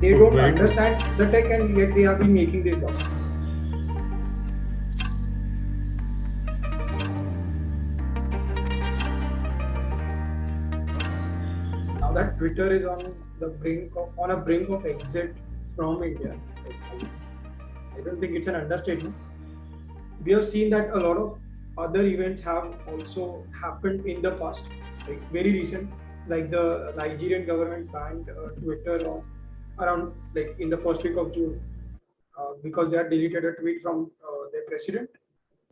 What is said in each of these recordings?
They don't understand the tech and yet they have been making these laws. Now that Twitter is on a brink of exit from India, I don't think it's an understatement. We have seen that a lot of other events have also happened in the past, like very recent, like the Nigerian government banned Twitter around like in the first week of June because they had deleted a tweet from their president.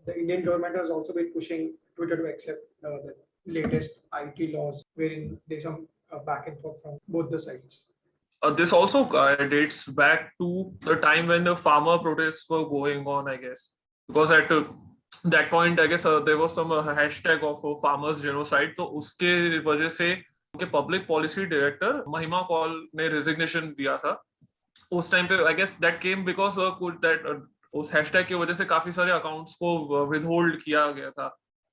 The Indian government has also been pushing Twitter to accept the latest IT laws, wherein there's some back and forth from both the sides. This also dates back to the time when the farmer protests were going on, I guess, because at that point, I guess there was some hashtag of farmers genocide. तो उसके वजह से उनके public policy director महिमा कौल ने resignation दिया था उस टाइम पे. I guess that came because that उस हैशटैग की वजह से काफी सारे अकाउंट्स को विदहोल्ड किया गया था.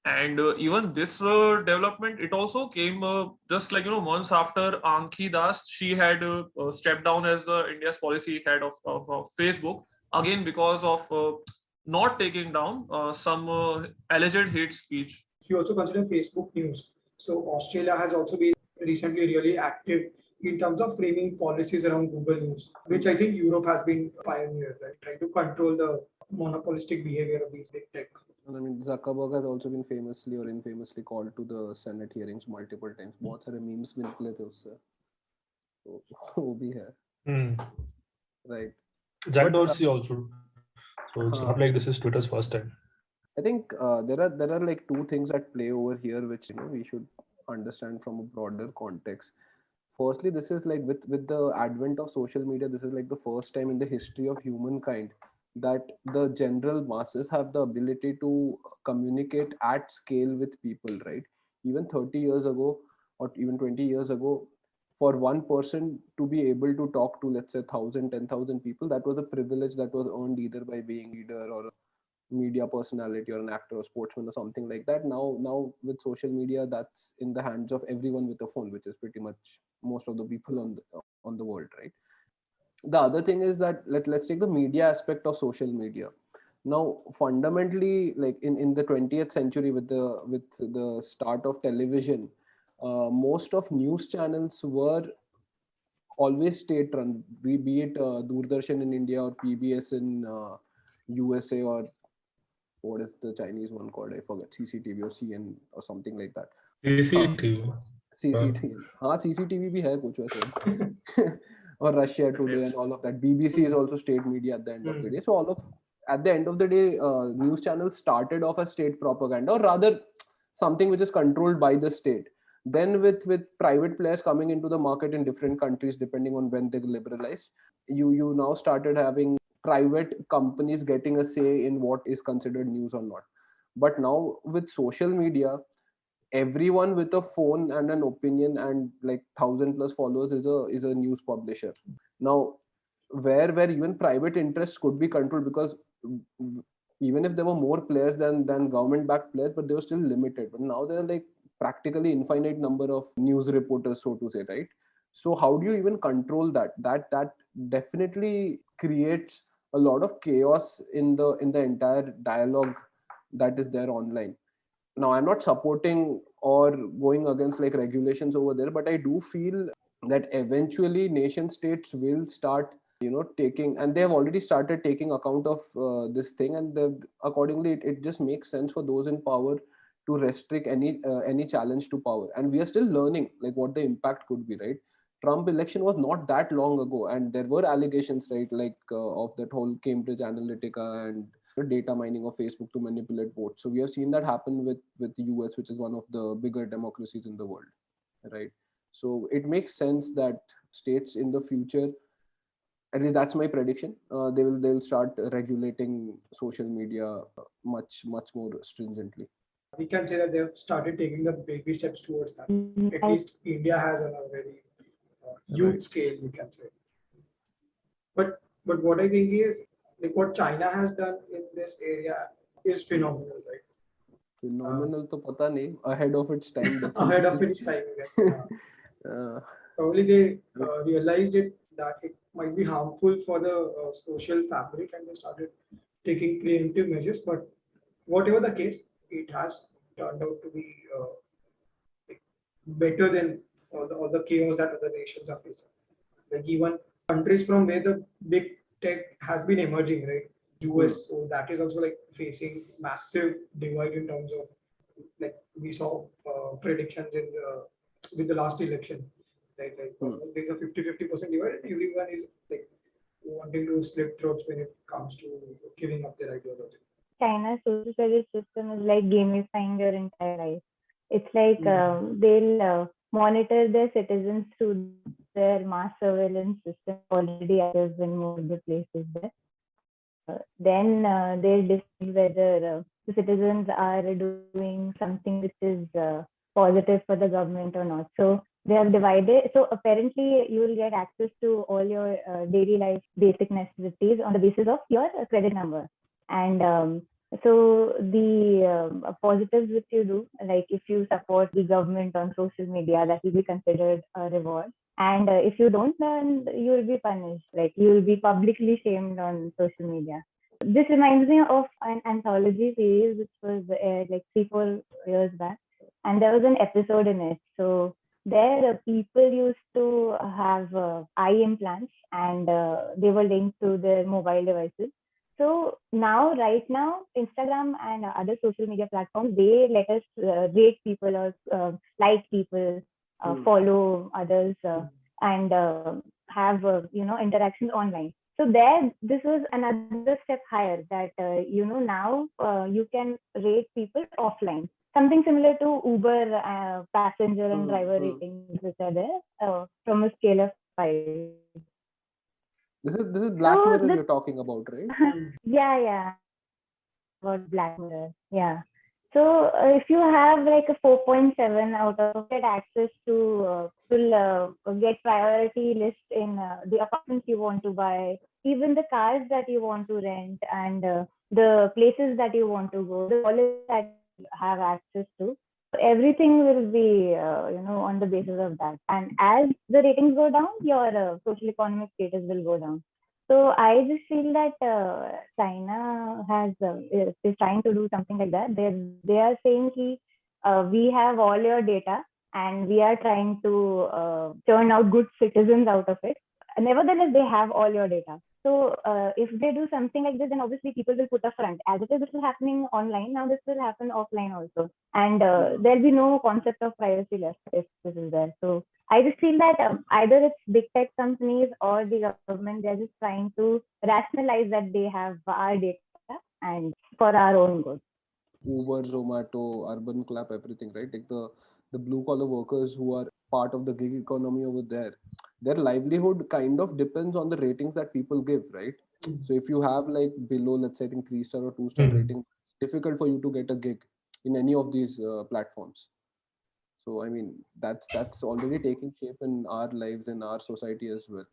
And even this development, it also came just like months after Ankhi Das, she had stepped down as the India's policy head of Facebook, again because of not taking down some alleged hate speech. If you also consider Facebook News, so Australia has also been recently really active in terms of framing policies around Google News, which I think Europe has been pioneer, right? Trying to control the monopolistic behavior of these big tech. I mean, Zuckerberg has also been famously or infamously called to the Senate hearings multiple times. बहुत सारे memes भी निकले थे उससे, तो वो भी है, right? Jack Dorsey also. So it's not like this is Twitter's first time. I think there are like two things at play over here, which we should understand from a broader context. Firstly, this is like with the advent of social media, this is like the first time in the history of humankind that the general masses have the ability to communicate at scale with people, right? Even 30 years ago or even 20 years ago, for one person to be able to talk to, let's say, 1,000, 10,000 people, that was a privilege that was earned either by being a leader or a media personality or an actor or sportsman or something like that. Now with social media, that's in the hands of everyone with a phone, which is pretty much most of the people on the world, right? The other thing is that let's take the media aspect of social media. Now, fundamentally, like in the 20th century, with the start of television, most of news channels were always state run. Be it Doordarshan in India or PBS in USA, or what is the Chinese one called? I forget, CCTV or CN or something like that. CCTV. CCTV. हाँ, CCTV भी है कुछ वैसे. Or Russia Today and all of that. BBC is also state media at the end of the day. So at the end of the day, news channels started off as state propaganda, or rather something which is controlled by the state. Then with private players coming into the market in different countries, depending on when they liberalized, you now started having private companies getting a say in what is considered news or not. But now with social media, everyone with a phone and an opinion and like 1,000+ followers is a news publisher. Now, where even private interests could be controlled, because even if there were more players than government-backed players, but they were still limited. But now there are like practically infinite number of news reporters, so to say, right? So how do you even control that? That definitely creates a lot of chaos in the entire dialogue that is there online. Now, I'm not supporting or going against like regulations over there, but I do feel that eventually nation states will start taking, and they have already started taking account of this thing, and accordingly it just makes sense for those in power to restrict any challenge to power. And we are still learning like what the impact could be, right? Trump election was not that long ago, and there were allegations, right, like of that whole Cambridge Analytica and data mining of Facebook to manipulate votes. So we have seen that happen with the US, which is one of the bigger democracies in the world, right? So it makes sense that states in the future, at least that's my prediction, they'll start regulating social media much more stringently. We can say that they've started taking the baby steps towards that. At least India has on a very huge scale, we can say. But what I think is, like what China has done in this area is phenomenal, right? Phenomenal to pata nahi, ahead of its time. Ahead of its time, yes. Probably they realized it that might be harmful for the social fabric, and they started taking preemptive measures. But whatever the case, it has turned out to be better than all the chaos that other nations are facing. Like even countries from where the big tech has been emerging, right? US, so that is also like facing massive divide in terms of, like we saw predictions in the with the last election, right? Like there's a 50-50% divide, and everyone is like wanting to slit throats when it comes to giving up their ideology. China's social credit system is like gamifying your entire life. It's like they'll monitor their citizens through their mass surveillance system already active in more of the places there. Then they'll decide whether the citizens are doing something which is positive for the government or not. So they have divided. So apparently, you will get access to all your daily life basic necessities on the basis of your credit number. And so the positives which you do, like if you support the government on social media, that will be considered a reward. And if you don't, then you will be punished. Like you will be publicly shamed on social media. This reminds me of an anthology series which was aired like 3-4 years back, and there was an episode in it. So there, people used to have eye implants, and they were linked to their mobile devices. So right now, Instagram and other social media platforms, they let us rate people or like people, follow others, and have interactions online. So there, this was another step higher, that now you can rate people offline. Something similar to Uber passenger and driver ratings, which are there from a scale of 5. This is Black Mirror you're talking about, right? Yeah. About Black Mirror. Yeah. So if you have like a 4.7 out of, get access to get priority list in the apartments you want to buy, even the cars that you want to rent, and the places that you want to go, the colleges that you have access to. Everything will be on the basis of that. And as the ratings go down, your social economic status will go down. So I just feel that China is trying to do something like that. They are saying we have all your data, and we are trying to turn out good citizens out of it. Nevertheless, they have all your data. So if they do something like this, then obviously people will put a front. As it is, this is happening online. Now this will happen offline also. And there'll be no concept of privacy left if this is there. So I just feel that either it's big tech companies or the government, they're just trying to rationalize that they have our data and for our own good. Uber, Zomato, Urban Clap, everything, right? Like the blue collar workers who are part of the gig economy over there, their livelihood kind of depends on the ratings that people give, right? So if you have like below, let's say, I think 3-star or 2-star rating, it's difficult for you to get a gig in any of these platforms. So I mean, that's already taking shape in our lives, in our society as well.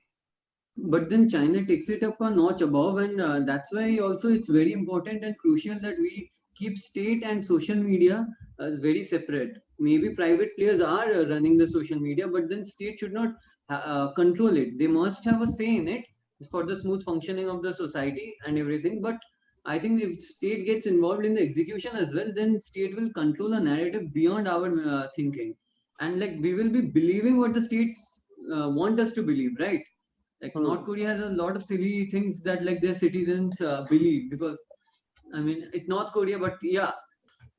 But then China takes it up a notch above, and that's why also it's very important and crucial that we keep state and social media as very separate. Maybe private players are running the social media, but then state should not control it. They must have a say in it for the smooth functioning of the society and everything. But I think if state gets involved in the execution as well, then state will control a narrative beyond our thinking, and like we will be believing what the states want us to believe, right? Like North Korea has a lot of silly things that like their citizens believe, because I mean it's North Korea, but yeah.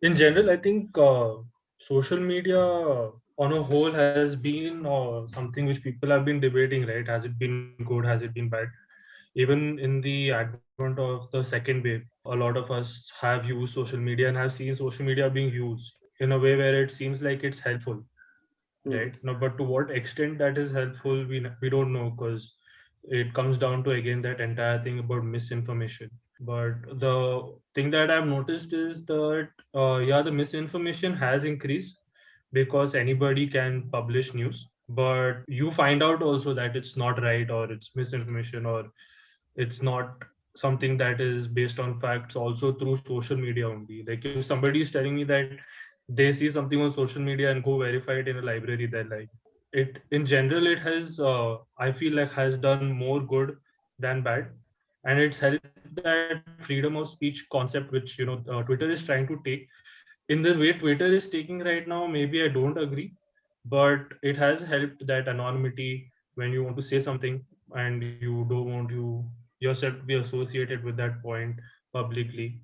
In general, I think social media on a whole has been something which people have been debating, right? Has it been good? Has it been bad? Even in the advent of the second wave, a lot of us have used social media and have seen social media being used in a way where it seems like it's helpful, right? No, but to what extent that is helpful, we don't know, because it comes down to again that entire thing about misinformation. But the thing that I've noticed is that the misinformation has increased because anybody can publish news, but you find out also that it's not right, or it's misinformation, or it's not something that is based on facts, also through social media only. Like if somebody is telling me that they see something on social media and go verify it in a library, they're like, it in general it has I feel like has done more good than bad, and it's helped that freedom of speech concept which Twitter is trying to take. In the way Twitter is taking right now, maybe I don't agree, but it has helped that anonymity when you want to say something and you don't want yourself to be associated with that point publicly.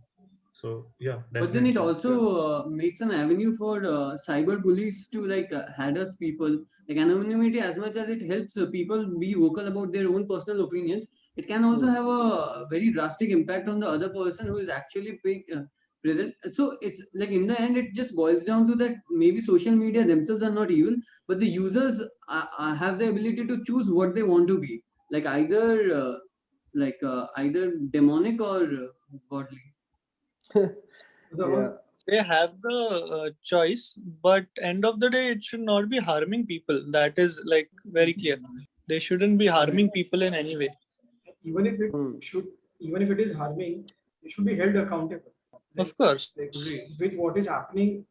So yeah, But then it definitely. also makes an avenue for cyber bullies to like harass people. Like anonymity, as much as it helps people be vocal about their own personal opinions, it can also have a very drastic impact on the other person who is actually being present. So it's like in the end, it just boils down to that maybe social media themselves are not evil, but the users have the ability to choose what they want to be, like either demonic or godly. The Yeah. They have the choice, but end of the day, it should not be harming people. That is like very clear. They shouldn't be harming people in any way. even if it Hmm. should, even if it is harming, it should be held accountable. Of course. Like with what is happening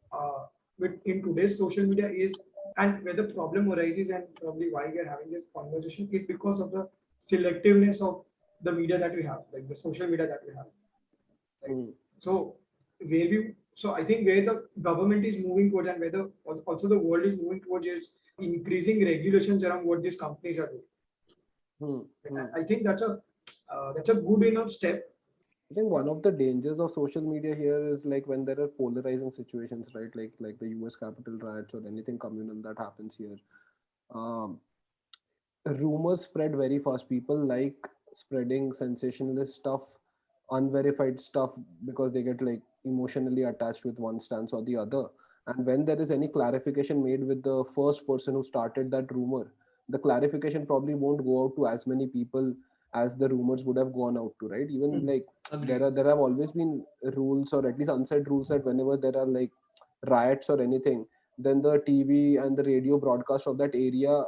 with in today's social media is, and where the problem arises and probably why we are having this conversation is because of the selectiveness of the media that we have, like the social media that we have. Right? Hmm. So where we, so I think where the government is moving towards and where the also the world is moving towards is increasing regulations around what these companies are doing. Hmm. And Hmm. I think that's a good enough step. I think one of the dangers of social media here is like when there are polarizing situations, right? Like the US Capitol riots or anything communal that happens here. Um, Rumors spread very fast. People like spreading sensationalist stuff, unverified stuff, because they get like emotionally attached with one stance or the other. And when there is any clarification made with the first person who started that rumor, the clarification probably won't go out to as many people as the rumors would have gone out to, right? Even like Agreed. there have always been rules, or at least unsaid rules, that whenever there are like riots or anything, then the TV and the radio broadcast of that area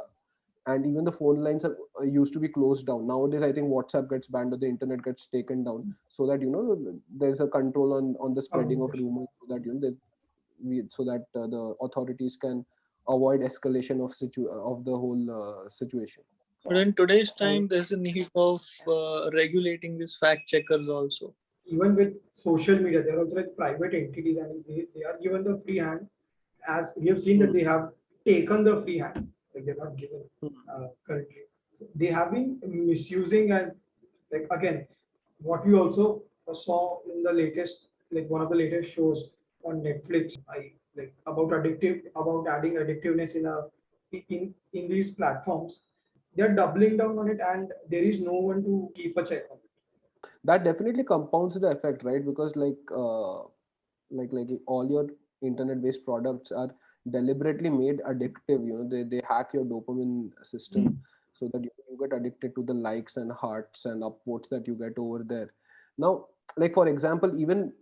and even the phone lines are used to be closed down. Nowadays I think WhatsApp gets banned or the internet gets taken down, so that there's a control on the spreading of rumors, so that so that the authorities can avoid escalation of the whole situation. But in today's time, there's a need of regulating these fact checkers also. Even with social media, there are also like private entities and they are given the free hand. As we have seen that they have taken the free hand, like they're not given currently. So they have been misusing, and like again, what we also saw in the latest, like one of the latest shows on Netflix, I like about adding addictiveness in these platforms. They're doubling down on it, and there is no one to keep a check on it. That definitely compounds the effect, right? Because like all your internet based products are deliberately made addictive. They hack your dopamine system so that you get addicted to the likes and hearts and upvotes that you get over there. Now, like for example, even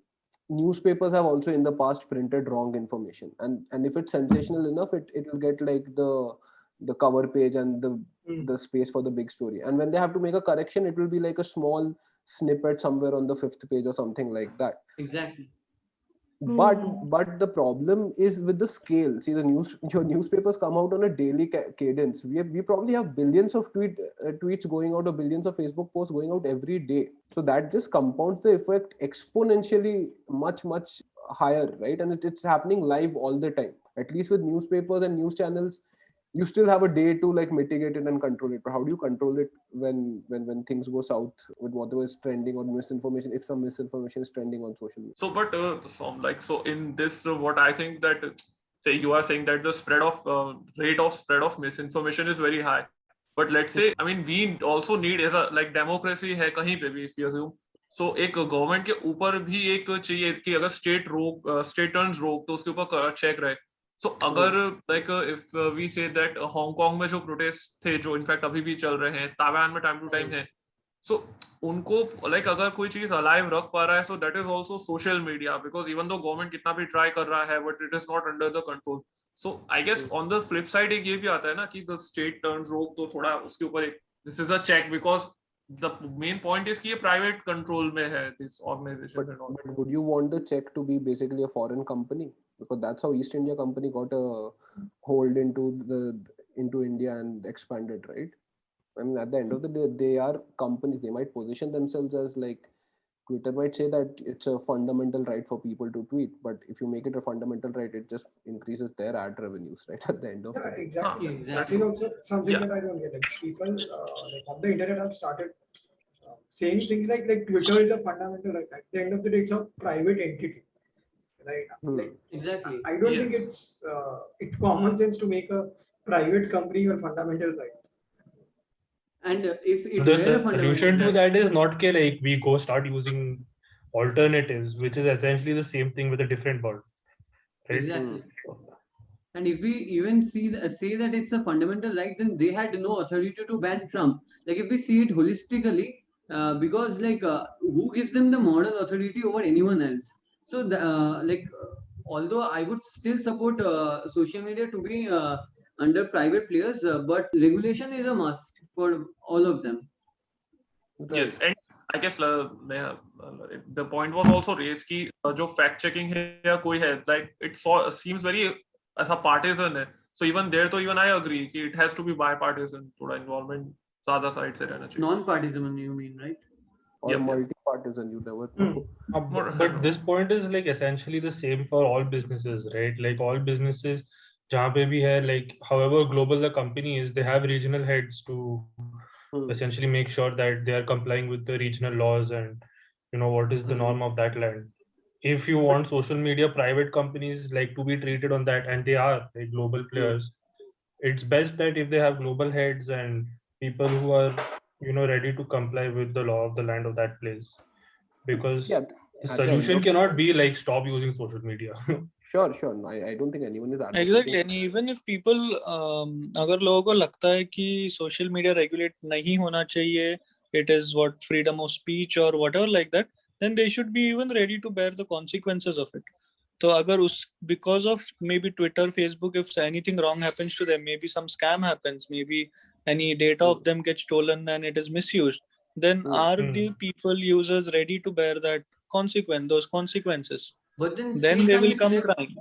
newspapers have also in the past printed wrong information, and if it's sensational enough, it will get like the cover page and the space for the big story, and when they have to make a correction, it will be like a small snippet somewhere on the 5th page or something like that. Exactly. But the problem is with the scale. See, your newspapers come out on a daily cadence. We probably have billions of tweets going out, or billions of Facebook posts going out every day. So that just compounds the effect exponentially, much higher, right? And it's happening live all the time. At least with newspapers and news channels, you still have a day to like mitigate it and control it. But how do you control it when things go south with whatever is trending or misinformation, if some misinformation is trending on social media? So, but so in this, what I think that say you are saying that the rate of spread of misinformation is very high. But let's say, I mean, we also need as a like democracy है कहीं पे भी, if you assume. So एक government के ऊपर भी एक चाहिए कि अगर स्टेट टर्न्स रोक तो उसके ऊपर चेक रहे. So अगर like if we say that Hong Kong में जो प्रोटेस्ट थे जो इनफैक्ट अभी भी चल रहे हैं, ताइवान में टाइम टू टाइम है, so उनको like अगर कोई चीज अलाइव रख पा रहा है, so that is also social media, because even though government कितना भी ट्राई कर रहा है, but it is not under the control. So I guess on the flip side एक ये भी आता है ना कि the state turns रोक तो थोड़ा उसके ऊपर एक this is a check, because the main point is कि ये private control में है this organization and all. But would you want the check to be basically a foreign company? Because that's how East India Company got a hold into into India and expanded, right? I mean, at the end of the day, they are companies. They might position themselves as like Twitter might say that it's a fundamental right for people to tweet, but if you make it a fundamental right, it just increases their ad revenues, right? At the end of the Yeah, day. exactly. Exactly. That is also something Yeah. that I don't get. Like people like on the internet have started saying things like Twitter is a fundamental right. At the end of the day, it's a private entity, right? Like Exactly. I don't think Yes. it's common sense to make a private company your fundamental right. And if it The were a fundamental solution to right, that is not ke, like we go start using alternatives, which is essentially the same thing with a different word, right? exactly. And if we even say that it's a fundamental right, then they had no authority to ban Trump. Like if we see it holistically, because who gives them the moral authority over anyone else? So although I would still support social media to be under private players, but regulation is a must for all of them. Right. Yes, and I guess the point was also raised कि जो fact checking है या कोई है, like it seems very ऐसा partisan है. So even there, तो even I agree कि it has to be bipartisan. थोड़ा involvement ज़्यादा side से रहना चाहिए. Non-partisan, you mean, right? Or Yep. multi-partisan, you never know. But this point is like essentially the same for all businesses, right? Like all businesses, जहाँ पे भी है, like however global the company is, they have regional heads to essentially make sure that they are complying with the regional laws and what is the norm of that land. If you want social media private companies like to be treated on that, and they are like global players, it's best that if they have global heads and people who are ready to comply with the law of the land of that place, because Yeah, the at the end solution of cannot be like stop using social media. sure. No, I don't think anyone is advocating. Exactly, and even if people अगर लोगों को लगता है कि social media regulate नहीं होना चाहिए, it is what freedom of speech or whatever like that, then they should be even ready to bear the consequences of it. तो अगर because of maybe Twitter, Facebook, if anything wrong happens to them, maybe some scam happens, maybe any data of them gets stolen and it is misused, then are the people users ready to bear those consequences? But then Then they will come crying.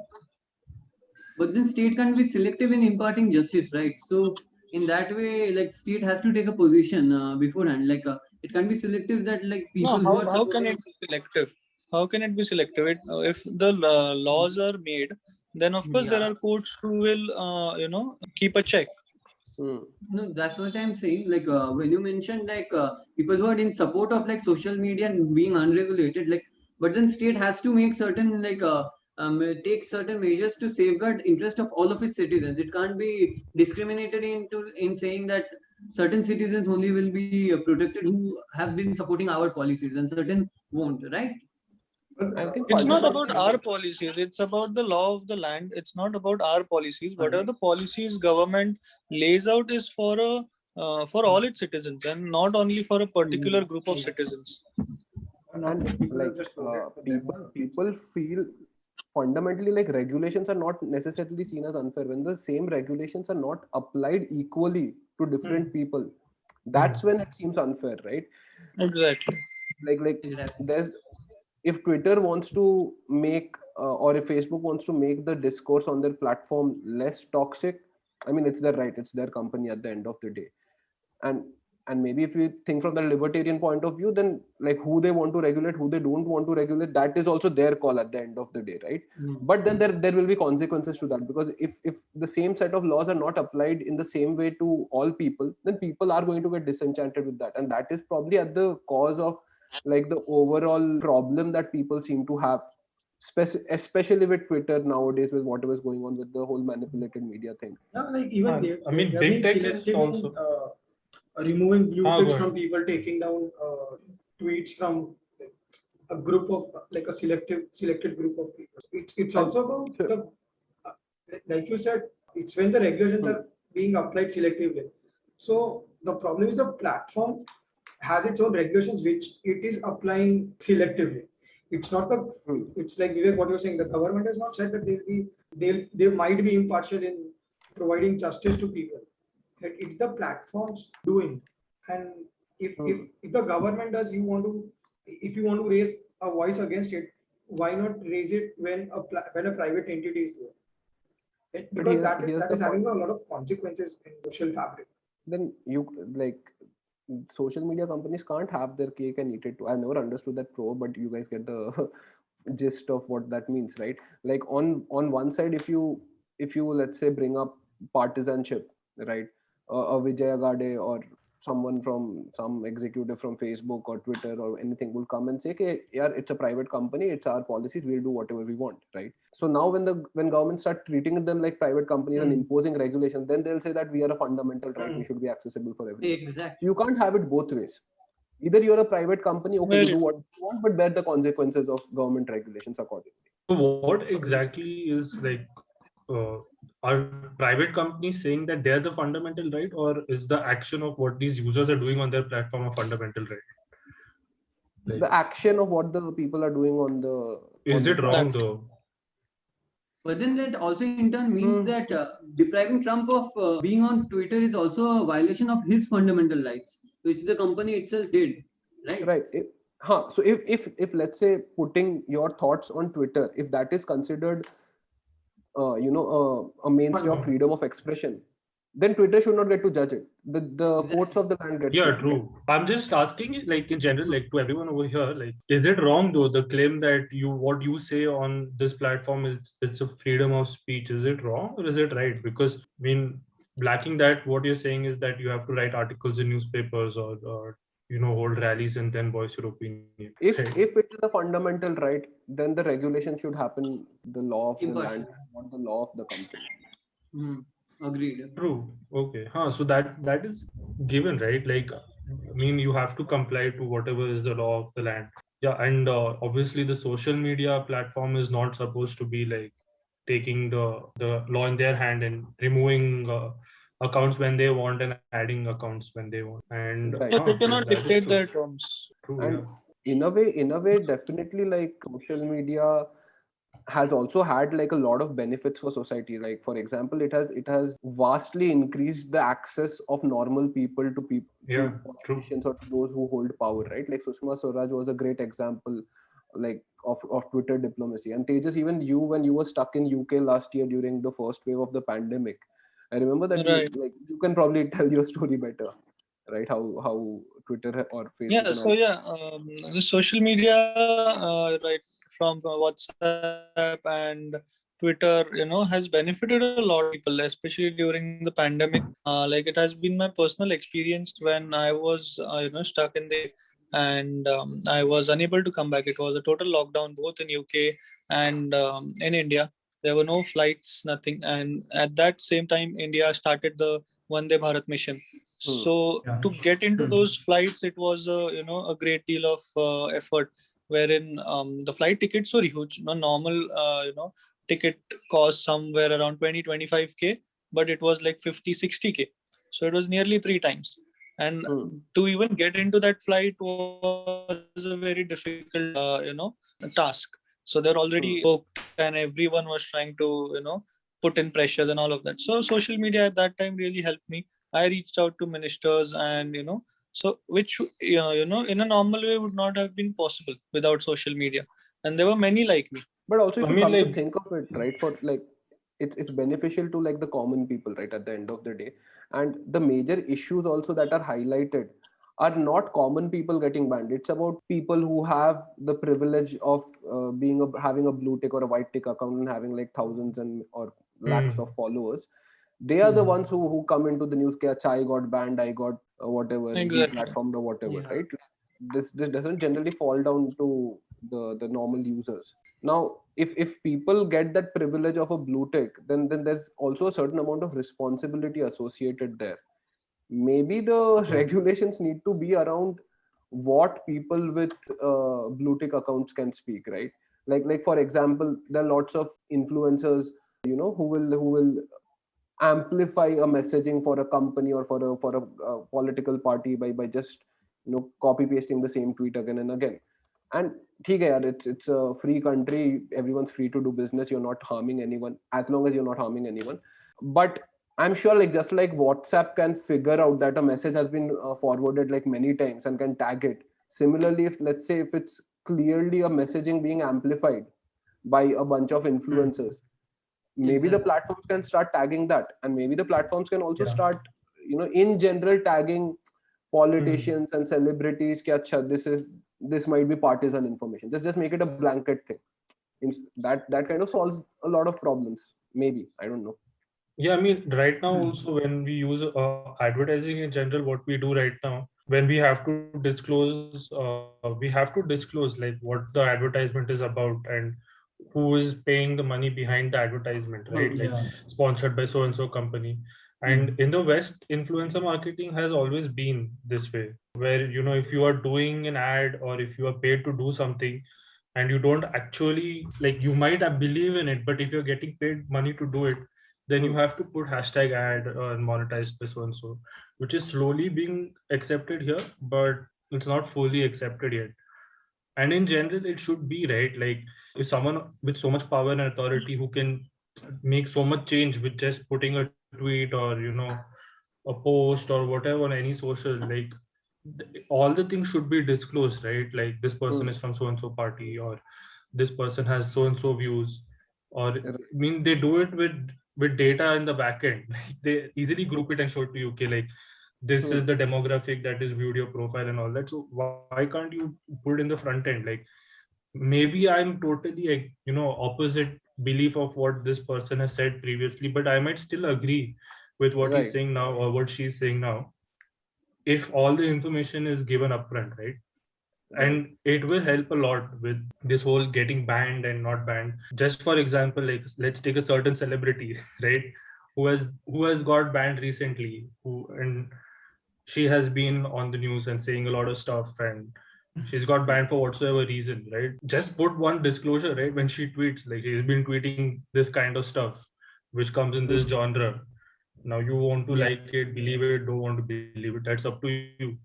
But then state can't be selective in imparting justice, right? So in that way, like state has to take a position beforehand. It can't be selective that like people who are How can it be selective? How can it be selective? If the laws are made, then of course there are courts who will keep a check. No, that's what I'm saying. When you mentioned people who are in support of like social media and being unregulated, but then state has to make certain take certain measures to safeguard interest of all of its citizens. It can't be discriminated in saying that certain citizens only will be protected who have been supporting our policies and certain won't, right? I think It's not about our policies. It's about the law of the land. It's not about our policies. Whatever the policies government lays out is for all its citizens and not only for a particular group of citizens. And like people feel fundamentally like regulations are not necessarily seen as unfair when the same regulations are not applied equally to different people. That's when it seems unfair, right? Exactly. Like there's, if Twitter wants to make or if Facebook wants to make the discourse on their platform less toxic, I mean it's their right, it's their company at the end of the day. And maybe if you think from the libertarian point of view, then like who they want to regulate, who they don't want to regulate, that is also their call at the end of the day, right? But then there will be consequences to that, because if the same set of laws are not applied in the same way to all people, then people are going to get disenchanted with that, and that is probably at the cause of like the overall problem that people seem to have, especially with Twitter nowadays, with whatever is going on with the whole manipulated media thing. Yeah, like even they have big been tech is selective in, also removing blue go ticks ahead. from people taking down tweets from a group of like a selected group of people. It's also about the like you said, it's when the regulations are being applied selectively. So the problem is the platform has its own regulations which it is applying selectively. It's not the it's like Vivek, what you're saying, the government has not said that they might be impartial in providing justice to people. It's the platforms doing. And if the government does, if you want to raise a voice against it, why not raise it when a private entity is doing? Right? But Because here's that the is having point. a lot of consequences in social fabric. Then you like social media companies can't have their cake and eat it too. I never understood that but you guys get the gist of what that means, right? Like on one side, if you let's say bring up partisanship, right? A Vijay Agade or someone from some executive from Facebook or Twitter or anything will come and say, okay, yeah, it's a private company, it's our policies, we'll do whatever we want, right? So now when governments start treating them like private companies and imposing regulations, then they'll say that we are a fundamental right, we should be accessible for everyone. Exactly. So you can't have it both ways. Either you're a private company, okay, you Very do what you want, but bear the consequences of government regulations accordingly. So what exactly is like, are private companies saying that they're the fundamental right, or is the action of what these users are doing on their platform a fundamental right? Like, The action of what the people are doing on the is on it the wrong That's- though? But then that also in turn means that depriving Trump of being on Twitter is also a violation of his fundamental rights, which the company itself did, right? right? So if let's say putting your thoughts on Twitter, if that is considered a mainstay of freedom of expression, then Twitter should not get to judge it. The courts of the land gets Yeah, to do it. true. I'm just asking, like in general, like to everyone over here, like, is it wrong though the claim that what you say on this platform is it's a freedom of speech? Is it wrong or is it right? Because I mean, lacking that, what you're saying is that you have to write articles in newspapers or hold rallies and then voice your opinion. If Right. if it is a fundamental right, then the regulation should happen the law of the land, Impartial. not the law of the company. Agreed. True. Okay. So that is given, right? Like, I mean, you have to comply to whatever is the law of the land. Yeah, and obviously the social media platform is not supposed to be like taking the law in their hand and removing accounts when they want and adding accounts when they want. And Right. Yeah, they cannot that is dictate true. their terms. True. And Yeah. in a way, definitely like social media has also had like a lot of benefits for society. Like for example, it has vastly increased the access of normal people to people, Yeah. to True. politicians or to those who hold power, right? Like Sushma Swaraj was a great example, like of Twitter diplomacy. And Tejas, even you, when you were stuck in UK last year during the first wave of the pandemic, I remember that Right. you can probably tell your story better, right? How Twitter or Facebook Yeah, and so all. yeah, the social media, right, from WhatsApp and Twitter, has benefited a lot of people, especially during the pandemic. Like it has been my personal experience when I was, stuck in the and I was unable to come back. It was a total lockdown both in UK and in India. There were no flights, nothing. And at that same time, India started the Vande Bharat mission. So Yeah. to get into those flights, it was a great deal of effort, wherein the flight tickets were huge. No normal ticket cost somewhere around 20-25K, but it was like 50-60K. So it was nearly 3 times. And to even get into that flight was a very difficult task. So they're already booked, and everyone was trying to put in pressures and all of that. So social media at that time really helped me. I reached out to ministers, and so which in a normal way would not have been possible without social media. And there were many like me. But also, if I you mean, come to like, think of it, right, for like it's beneficial to like the common people, right, at the end of the day. And the major issues also that are highlighted are not common people getting banned. It's about people who have the privilege of having a blue tick or a white tick account and having like thousands and or lakhs of followers. They are the ones who come into the news. Acha, I got banned, I got whatever, Exactly. deplatformed or whatever, right? This doesn't generally fall down to the normal users. Now, if people get that privilege of a blue tick, then there's also a certain amount of responsibility associated there. Maybe the regulations need to be around what people with blue tick accounts can speak, right? Like for example, there are lots of influencers, who will amplify a messaging for a company or for a political party by just copy pasting the same tweet again and again. And ठीक है यार, it's a free country, everyone's free to do business, you're not harming anyone as long as you're not harming anyone. But I'm sure, like, just like WhatsApp can figure out that a message has been forwarded like many times and can tag it. Similarly, if let's say if it's clearly a messaging being amplified by a bunch of influencers, maybe the Exactly. platforms can start tagging that, and maybe the platforms can also Yeah. start, in general tagging politicians and celebrities ki, "Acha, this might be partisan information." Just make it a blanket thing. That kind of solves a lot of problems. Maybe, I don't know. Yeah, I mean, right now also when we use advertising in general, what we do right now, when we have to disclose like what the advertisement is about and who is paying the money behind the advertisement, right? Like Yeah. sponsored by so and so company. And in the West, influencer marketing has always been this way, where if you are doing an ad or if you are paid to do something and you don't actually like, you might believe in it, but if you're getting paid money to do it, then you have to put hashtag ad and monetize by so and so, which is slowly being accepted here, but it's not fully accepted yet. And in general, it should be right. Like if someone with so much power and authority who can make so much change with just putting a tweet or a post or whatever on any social, like all the things should be disclosed, right? Like this person is from so and so party, or this person has so and so views, or I mean they do it with data in the back end. Like they easily group it and show it to you, okay, like this is the demographic that is viewed your profile and all that. So why can't you put it in the front end? Like maybe I'm totally like opposite belief of what this person has said previously, but I might still agree with what he's Right. saying now or what she's saying now, if all the information is given upfront, right? And it will help a lot with this whole getting banned and not banned. Just for example, like let's take a certain celebrity right, who has got banned recently, who and she has been on the news and saying a lot of stuff, and she's got banned for whatsoever reason, right? Just put one disclosure, right? When she tweets, like she's been tweeting this kind of stuff which comes in this genre. Now you want to like it, believe it, don't want to believe it, that's up to you.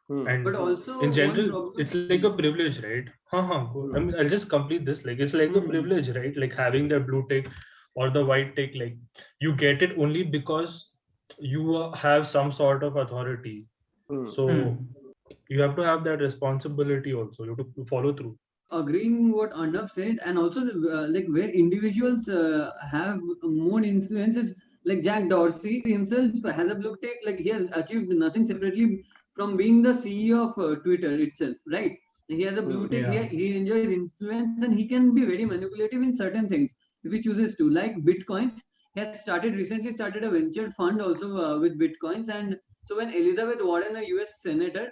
And But in also general, one it's problem. like a privilege, right? I mean, I'll just complete this. Like it's like a privilege, right? Like having the blue tick or the white tick, like you get it only because you have some sort of authority. So you have to have that responsibility also. You have to follow through. Agreeing what Arnav said, and also like where individuals have more influences, like Jack Dorsey himself has a blue tick, like he has achieved nothing separately from being the CEO of Twitter itself, right? He has a blue tick. He enjoys influence, and he can be very manipulative in certain things if he chooses to, like bitcoins. He has recently started a venture fund also with bitcoins. And so when Elizabeth Warren, a US senator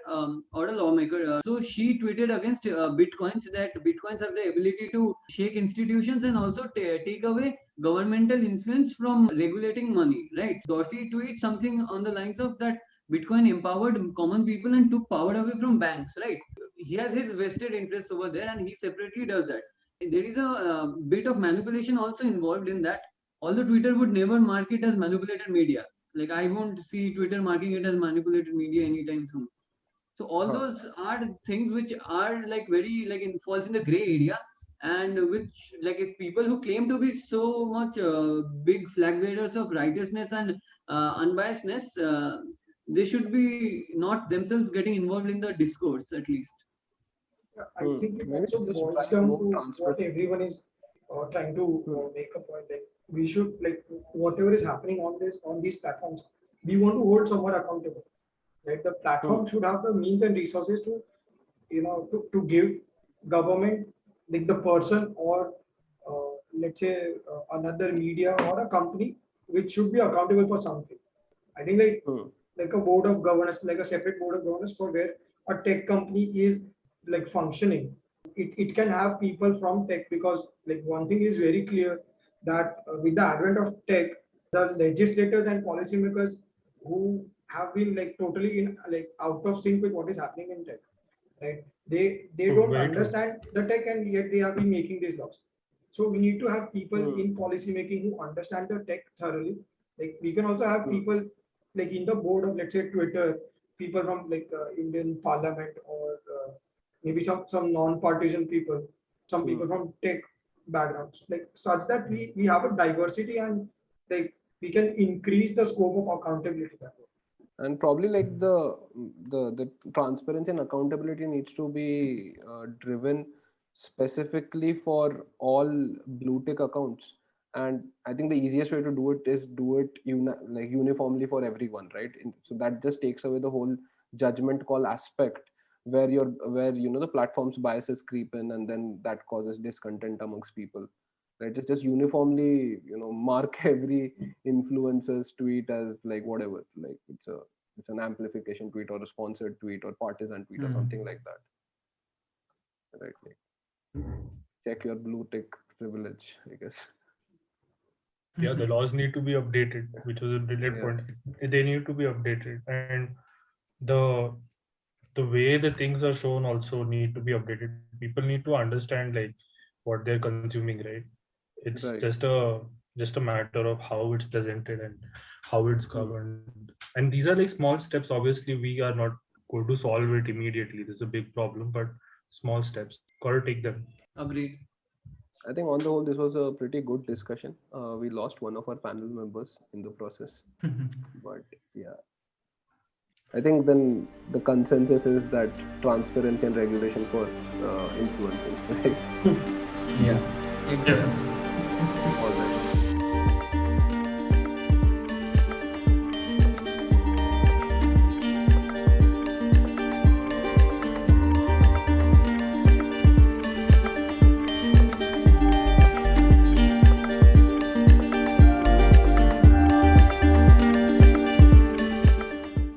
or a lawmaker, so she tweeted against bitcoins, that bitcoins have the ability to shake institutions and also take away governmental influence from regulating money, right? Dorsey tweets something on the lines of that Bitcoin empowered common people and took power away from banks, right? He has his vested interests over there, and he separately does that. There is a bit of manipulation also involved in that. Although Twitter would never mark it as manipulated media, like I won't see Twitter marking it as manipulated media anytime soon. So all those are things which are like very like falls in the gray area, and which, like, if people who claim to be so much big flag bearers of righteousness and unbiasedness, they should be not themselves getting involved in the discourse at least. I think it Maybe also just boils try down more to what transparent. everyone is trying to make a point. Like we should, like, whatever is happening on these platforms, we want to hold someone accountable. Right, the platform should have the means and resources to, to give government, like the person, or let's say another media or a company which should be accountable for something. I think like a board of governors, like a separate board of governors for where a tech company is like functioning. It can have people from tech, because like one thing is very clear, that with the advent of tech, the legislators and policymakers who have been like totally in like out of sync with what is happening in tech, right? They True, don't very true. understand the tech, and yet they have been making these laws. So we need to have people in policy making who understand the tech thoroughly. Like we can also have people like in the board of, let's say, Twitter, people from like Indian Parliament, or maybe some non-partisan people, some people from tech backgrounds, like such that we have a diversity, and like we can increase the scope of accountability that way. And probably like the transparency and accountability needs to be driven specifically for all blue tick accounts, and I think the easiest way to do it is do it like uniformly for everyone, right? So that just takes away the whole judgment call aspect, where the platform's biases creep in, and then that causes discontent amongst people, right? Just uniformly mark every influencer's tweet as like whatever, like it's an amplification tweet or a sponsored tweet or partisan tweet or something like that, right? Like, check your blue tick privilege, I guess. Yeah, the laws need to be updated, which was a brilliant point. They need to be updated, and the way the things are shown also need to be updated. People need to understand like what they're consuming, right? It's Right. just a matter of how it's presented and how it's governed. And these are like small steps. Obviously, we are not going to solve it immediately. This is a big problem, but small steps. Gotta take them. Agreed. I think on the whole, this was a pretty good discussion. We lost one of our panel members in the process, but yeah, I think then the consensus is that transparency and regulation for influencers, right? Yeah. Yeah.